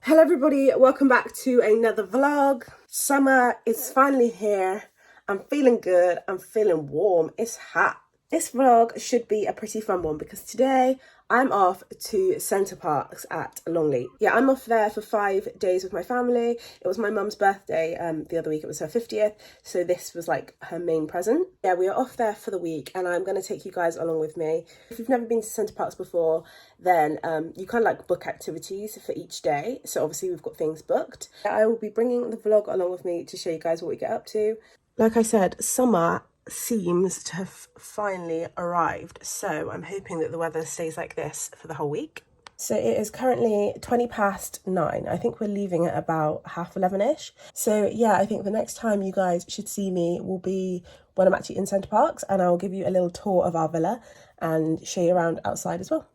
Hello everybody, welcome back to another vlog. Summer is finally here. I'm feeling good, I'm feeling warm, it's hot. This vlog should be a pretty fun one because today I'm off to Centre Parks at Longleat. Yeah, I'm off there for 5 days with my family. It was my mum's birthday the other week, it was her 50th, so this was like her main present. Yeah, we are off there for the week and I'm going to take you guys along with me. If you've never been to Centre Parks before, then you kind of like book activities for each day. So obviously we've got things booked. I will be bringing the vlog along with me to show you guys what we get up to. Like I said, summer seems to have finally arrived, so I'm hoping that the weather stays like this for the whole week. So it is currently 9:20. I think we're leaving at about 11:30ish. So yeah, I think the next time you guys should see me will be when I'm actually in Centre Parks, and I'll give you a little tour of our villa and show you around outside as well.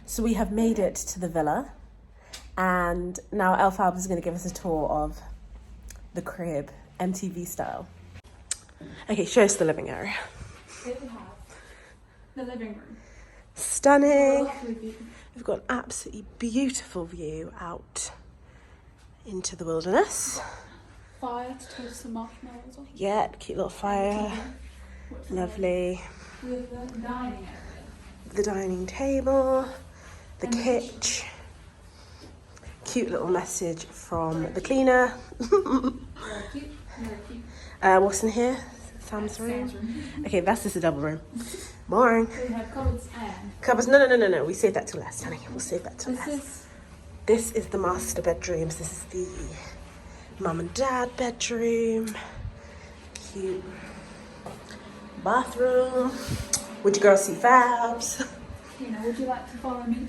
So we have made it to the villa, and now Elfab is going to give us a tour of the crib, MTV style. Okay, show us the living area. Here we have the living room. Stunning. We've got an absolutely beautiful view out into the wilderness. Fire to toast some marshmallows on. Yeah, cute little fire. Lovely. We have the dining area. The dining table. The kitchen. Cute little message from the cleaner. Very cute. Very cute. What's in here? Sam's room. Okay, that's just a double room. Boring. So we have cupboards and... Cupboards. No. We saved that till last, honey. We'll save that till last. This This is the master bedrooms. This is the mum and dad bedroom. Cute bathroom. Would you girls see Fabs? would you like to follow me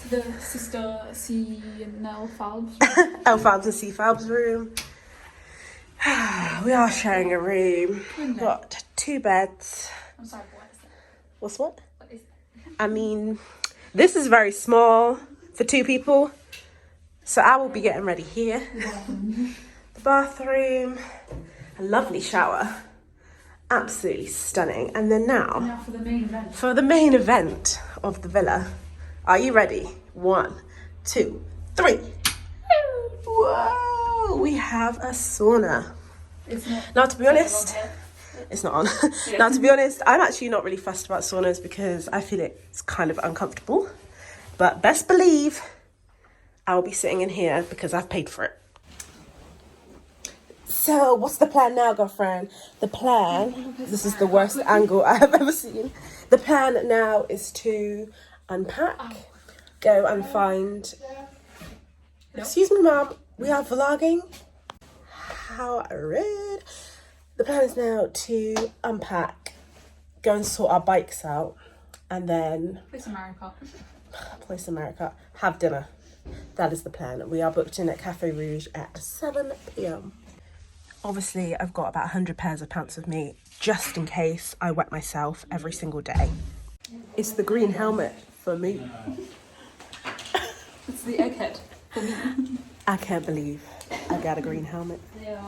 to the sister C and L Falbs? Fabs and C Fabs room. We are sharing a room. We've got 2 beds. I'm sorry, what is that? What's what? What is that? I mean, this is very small for 2 people. So I will be getting ready here. The bathroom. A lovely shower. Absolutely stunning. And then Now for the main event. for the main event of the villa. Are you ready? 1, 2, 3. Whoa! We have a sauna. It's not... Now, to be honest, it's not on. Now, to be honest, I'm actually not really fussed about saunas because I feel it's kind of uncomfortable. But best believe I will be sitting in here because I've paid for it. So, what's the plan now, girlfriend? The plan, this is the worst angle I have ever seen. The plan now is to unpack, go and find... Excuse me, ma'am, we are vlogging. How rude. The plan is now to unpack, go and sort our bikes out, and then... Play some Mario Kart, have dinner. That is the plan. We are booked in at Cafe Rouge at 7 p.m. Obviously, I've got about 100 pairs of pants with me, just in case I wet myself every single day. It's the green helmet for me. It's the egghead for me. I can't believe I got a green helmet. Yeah,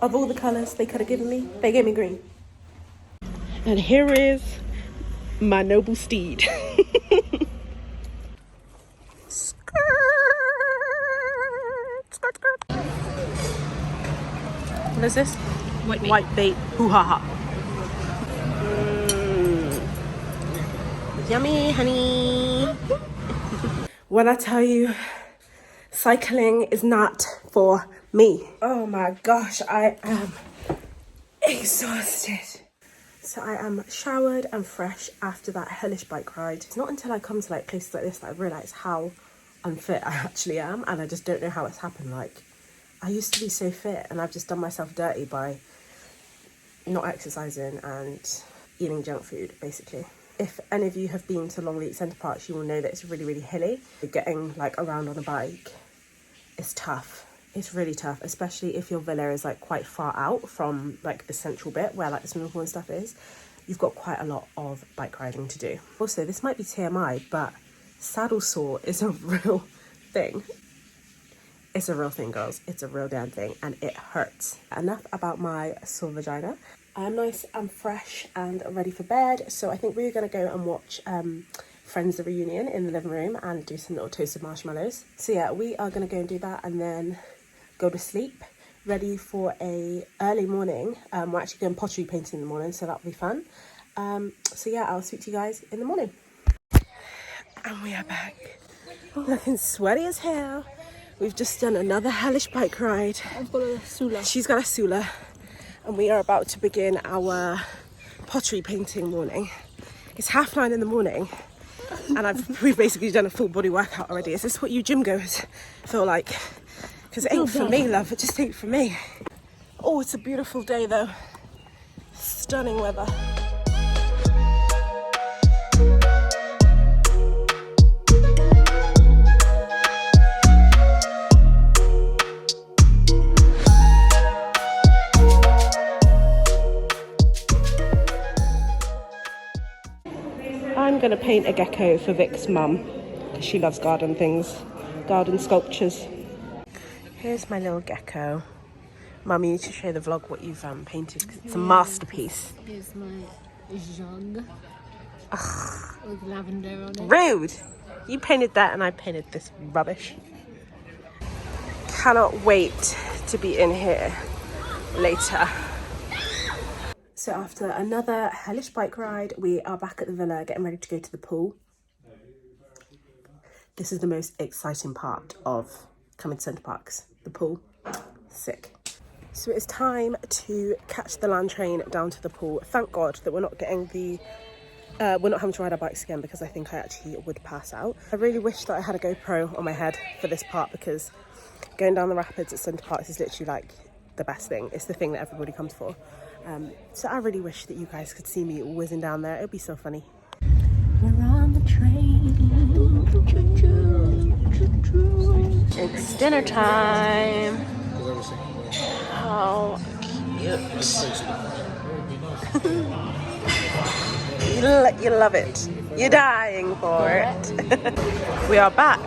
Of all the colours they could have given me, they gave me green. And here is my noble steed. What is this? White bait. Hoo-ha-ha. Yummy, honey. When I tell you, cycling is not for me. Oh my gosh, I am exhausted. So I am showered and fresh after that hellish bike ride. It's not until I come to like places like this that I realise how unfit I actually am, and I just don't know how it's happened. Like, I used to be so fit and I've just done myself dirty by not exercising and eating junk food, basically. If any of you have been to Longleat Centre Parks, you will know that it's really, really hilly. Getting like around on a bike is tough. It's really tough, especially if your villa is like quite far out from like the central bit where like the swimming pool and stuff is. You've got quite a lot of bike riding to do. Also, this might be TMI, but saddle sore is a real thing. It's a real thing, girls. It's a real damn thing, and it hurts. Enough about my sore vagina. I'm nice and fresh and ready for bed, so I think we're going to go and watch Friends the Reunion in the living room and do some little toasted marshmallows. So yeah, we are going to go and do that and then go to sleep, ready for a early morning. We're actually going pottery painting in the morning, so that'll be fun. So yeah, I'll speak to you guys in the morning. And we are back, looking sweaty as hell. We've just done another hellish bike ride. I've got a Sula. She's got a Sula. And we are about to begin our pottery painting morning. It's 9:30 in the morning, and we've basically done a full body workout already. Is this what you gym goers feel like? Because it ain't for me, love. It just ain't for me. Oh, it's a beautiful day though. Stunning weather. I'm going to paint a gecko for Vic's mum, because she loves garden things, garden sculptures. Here's my little gecko. Mum, you need to show the vlog what you've painted, because it's a masterpiece. Here's my jug with lavender on it. Rude! You painted that and I painted this rubbish. Cannot wait to be in here later. So after another hellish bike ride, we are back at the villa getting ready to go to the pool. This is the most exciting part of coming to Centre Parcs, the pool. Sick. So it's time to catch the land train down to the pool. Thank God that we're not getting we're not having to ride our bikes again, because I think I actually would pass out. I really wish that I had a GoPro on my head for this part, because going down the rapids at Centre Parcs is literally like the best thing. It's the thing that everybody comes for. So I really wish that you guys could see me whizzing down there. It would be so funny. We're on the train. It's dinner time. How cute. You love it. You're dying for it. We are back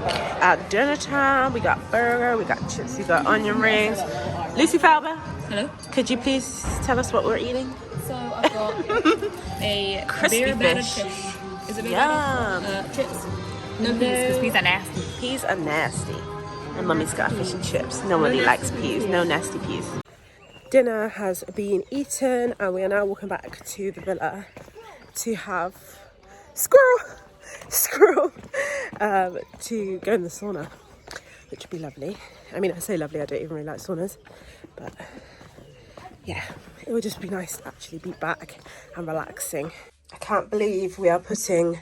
at dinner time. We got burger, we got chips, we got onion rings. Lucy Falber. Hello. Could you please tell us what we're eating? So I've got a Crispy beer battered fish. fish. Is it beer Yum. battered? Chips. No peas, because peas are nasty. Peas are nasty. And Mummy's got fish and chips. Nobody likes peas. No nasty peas. Dinner has been eaten, and we are now walking back to the villa to have squirrel to go in the sauna, which would be lovely. I mean, I say lovely, I don't even really like saunas, but yeah, it would just be nice to actually be back and relaxing. I can't believe we are putting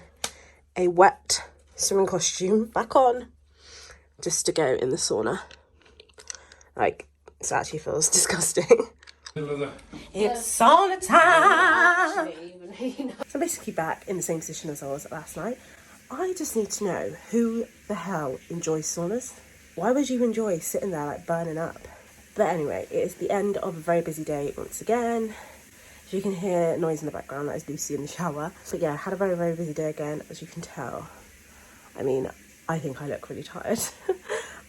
a wet swimming costume back on just to go in the sauna. Like, it actually feels disgusting. It's sauna time! So I'm basically back in the same position as I was last night. I just need to know, who the hell enjoys saunas? Why would you enjoy sitting there like burning up? But anyway, it is the end of a very busy day once again. As you can hear noise in the background, that is Lucy in the shower. But yeah, had a very, very busy day again, as you can tell. I mean, I think I look really tired.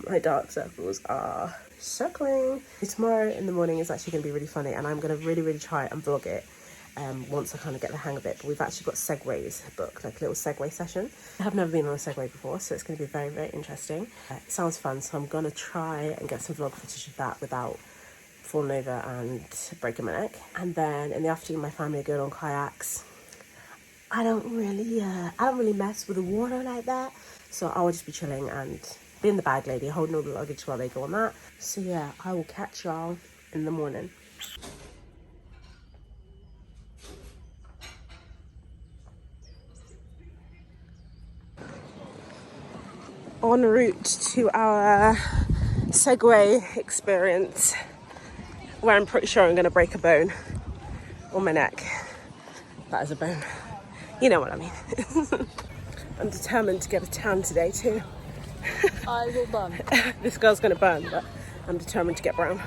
My dark circles are circling. Tomorrow in the morning is actually going to be really funny, and I'm going to really, really try and vlog it once I kind of get the hang of it. But we've actually got segways booked, like a little segway session. I have never been on a segway before, so it's going to be very, very interesting. It sounds fun, so I'm going to try and get some vlog footage of that without falling over and breaking my neck. And then in the afternoon, my family are going on kayaks. I don't really mess with the water like that, so I will just be chilling and being the bag lady, holding all the luggage while they go on that. So yeah, I will catch y'all in the morning. En route to our Segway experience, where I'm pretty sure I'm going to break a bone on my neck. That is a bone. You know what I mean. I'm determined to get a tan today too. I will burn. This girl's going to burn, but I'm determined to get brown.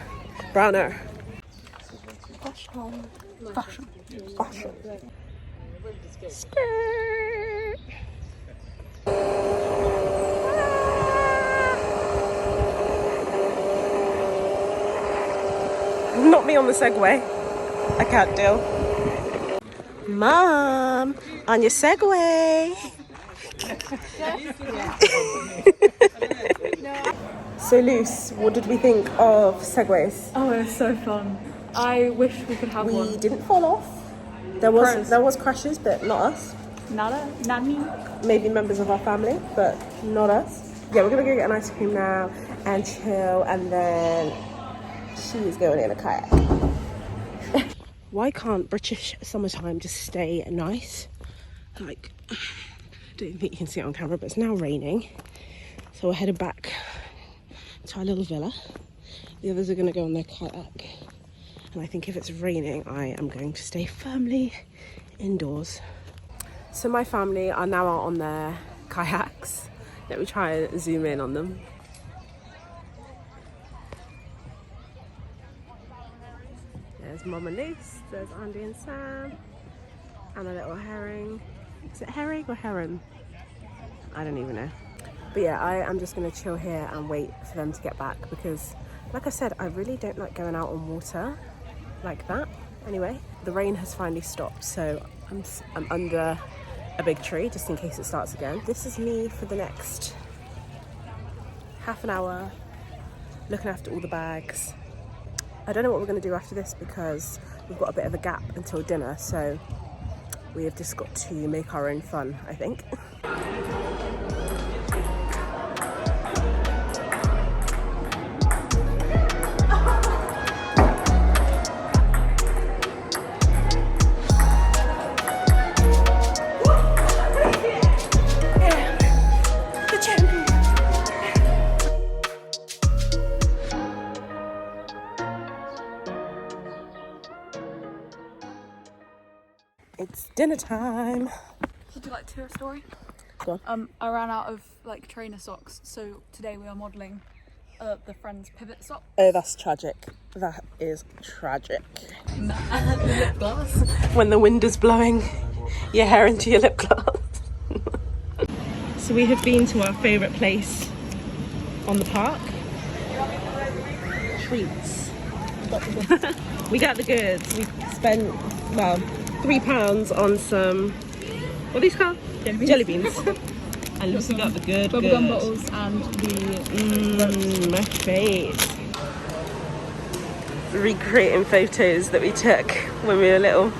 Browner. Fashion. Fashion. Fashion. Skirt. me on the Segway. I can't deal. Mom, on your Segway. So Luce, what did we think of Segways? Oh, it was so fun. I wish we could have We one. didn't fall off. There was crashes, but not us. Nada? Not me? Maybe members of our family, but not us. Yeah, we're gonna go get an ice cream now and chill, and then she's going in a kayak. Why can't British summertime just stay nice? Like, I don't think you can see it on camera, but it's now raining. So we're headed back to our little villa. The others are gonna go on their kayak. And I think if it's raining, I am going to stay firmly indoors. So my family are now out on their kayaks. Let me try and zoom in on them. There's Mum and Luce, there's Andy and Sam, and a little herring. Is it herring or heron? I don't even know. But yeah, I am just gonna chill here and wait for them to get back because, like I said, I really don't like going out on water like that. Anyway, the rain has finally stopped, so I'm under a big tree just in case it starts again. This is me for the next half an hour, looking after all the bags. I don't know what we're going to do after this because we've got a bit of a gap until dinner, so we have just got to make our own fun, I think. It's dinner time. Would you like to hear a story? Go on. I ran out of like trainer socks, so today we are modelling the Friends pivot sock. Oh, that's tragic. That is tragic. Lip gloss. When the wind is blowing your hair into your lip gloss. So we have been to our favourite place on the park. Treats. We got the goods. We spent, well, £3 on some, what are these called? Jelly beans. And Lucy got the good Bubblegum bottles and the my face. Recreating photos that we took when we were little.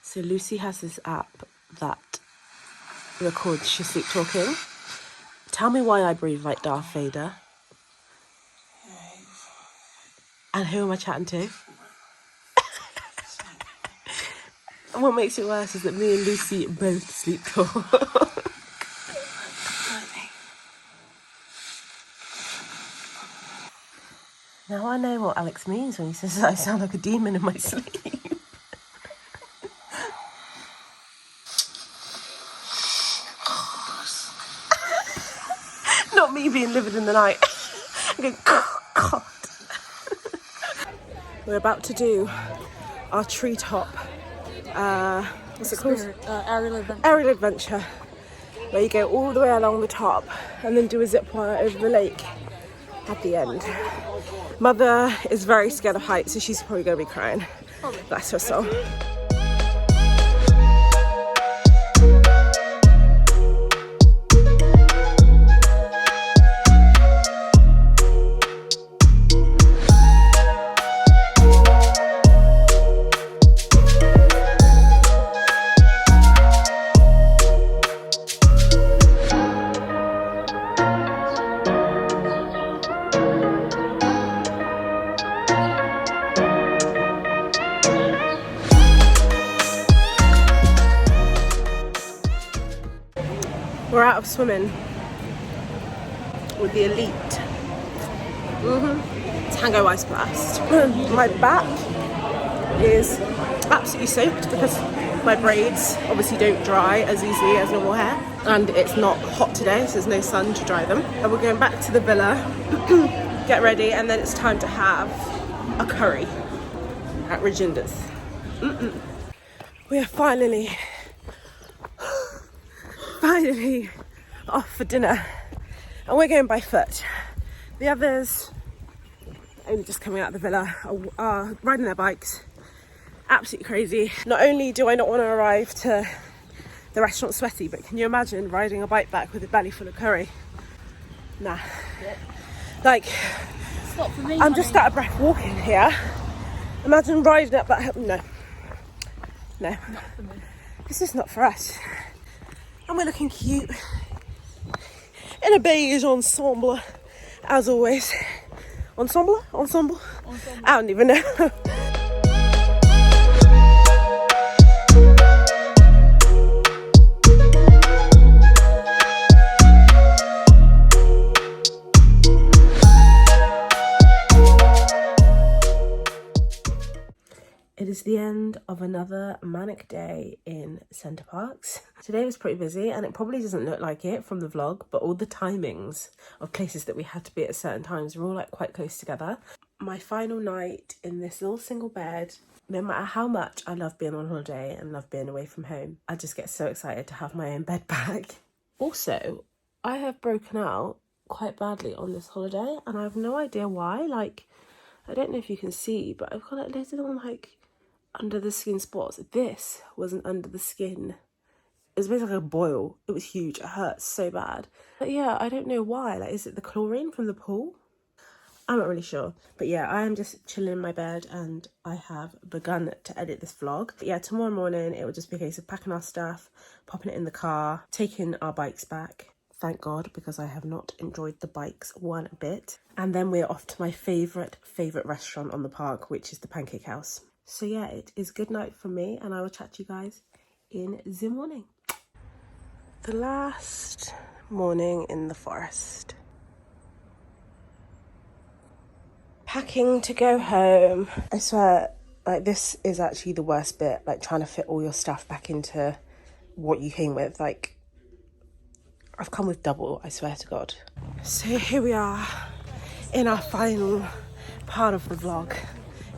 So Lucy has this app that records she sleep talking. Tell me why I breathe like Darth Vader. And who am I chatting to? And what makes it worse is that me and Lucy both sleep talk. Now I know what Alex means when he says that I sound like a demon in my sleep. Not me being livid in the night. I'm going, God. We're about to do our treetop, what's it called? aerial adventure. Aerial adventure, where you go all the way along the top and then do a zip wire over the lake at the end. Mother is very scared of heights, so she's probably going to be crying. Bless her soul. We're out of swimming with the elite. Tango Ice Blast. My back is absolutely soaked because My braids obviously don't dry as easily as normal hair, and it's not hot today, so there's no sun to dry them. And we're going back to the villa, get ready, and then it's time to have a curry at Reginda's. We are finally off for dinner, and we're going by foot. The others, only just coming out of the villa, are riding their bikes. Absolutely crazy. Not only do I not want to arrive to the restaurant sweaty, but can you imagine riding a bike back with a belly full of curry? Nah. Like, It's not for me. I'm just out of breath walking here. Imagine riding up that hill. No. Not for me. This is not for us. And we're looking cute in a beige ensemble, as always. Ensemble? I don't even know. It is the end of another manic day in Center Parcs. Today was pretty busy, and it probably doesn't look like it from the vlog, but all the timings of places that we had to be at certain times were all like quite close together. My final night in this little single bed, no matter how much I love being on holiday and love being away from home, I just get so excited to have my own bed back. Also, I have broken out quite badly on this holiday, and I have no idea why. Like, I don't know if you can see, but I've got like little like under the skin spots. This wasn't under the skin. It was basically like a boil. It was huge. It hurt so bad. But yeah, I don't know why. Like, is it the chlorine from the pool? I'm not really sure. But yeah, I am just chilling in my bed, and I have begun to edit this vlog. But yeah, tomorrow morning it will just be a case of packing our stuff, popping it in the car, taking our bikes back. Thank God, because I have not enjoyed the bikes one bit. And then we're off to my favourite restaurant on the park, which is the Pancake House. So yeah, it is good night from me, and I will chat to you guys in the morning. The last morning in the forest. Packing to go home. I swear, like, this is actually the worst bit, like trying to fit all your stuff back into what you came with. Like, I've come with double, I swear to God. So here we are in our final part of the vlog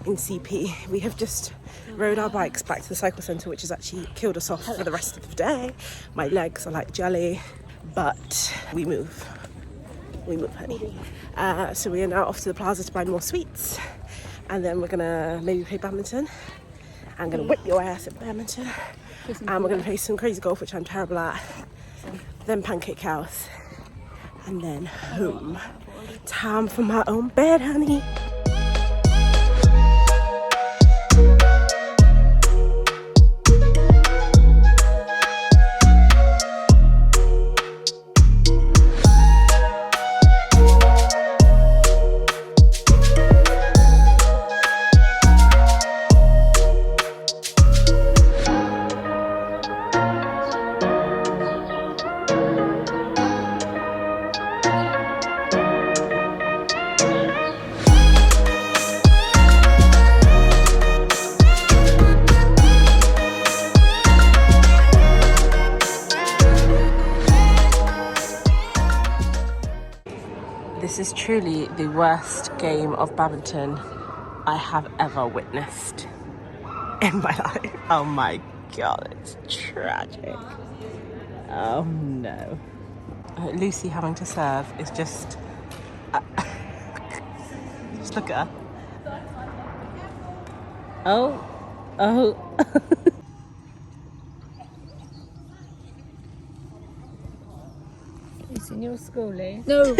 in CP. We have just rode our bikes back to the cycle centre, which has actually killed us off for the rest of the day. My legs are like jelly, but we move, honey. So we are now off to the plaza to buy more sweets, and then we're gonna maybe play badminton. I'm gonna whip your ass at badminton, and we're gonna play some crazy golf, which I'm terrible at, then Pancake House, and then home. Time for my own bed, honey. This is truly the worst game of badminton I have ever witnessed in my life. Oh my God, it's tragic. Oh no. Lucy having to serve is just... just look at her. Oh. It's in your school, eh? No.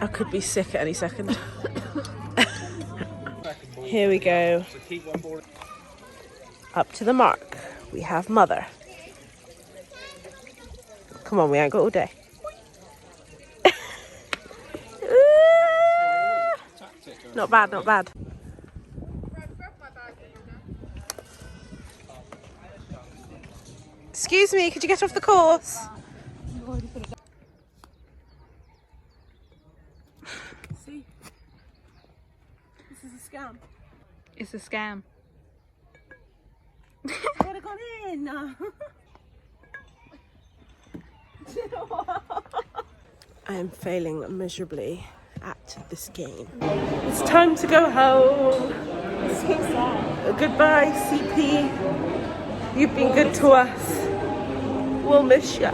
I could be sick at any second. Here we go. Up to the mark. We have mother. Come on, we ain't got all day. Not bad, not bad. Excuse me, could you get off the course? See? This is a scam. It's a scam. I would have gone in. I am failing miserably at this game. It's time to go home. It's so sad. Goodbye, CP. You've been good to us. We'll miss you.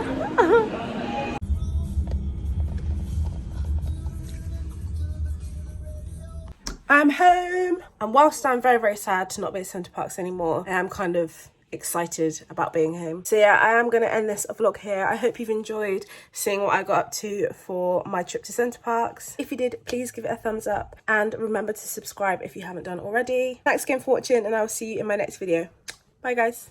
I'm home. And whilst I'm very, very sad to not be at Centre Parks anymore, I am kind of excited about being home. So yeah, I am going to end this vlog here. I hope you've enjoyed seeing what I got up to for my trip to Centre Parks. If you did, please give it a thumbs up and remember to subscribe if you haven't done already. Thanks again for watching and I will see you in my next video. Bye guys.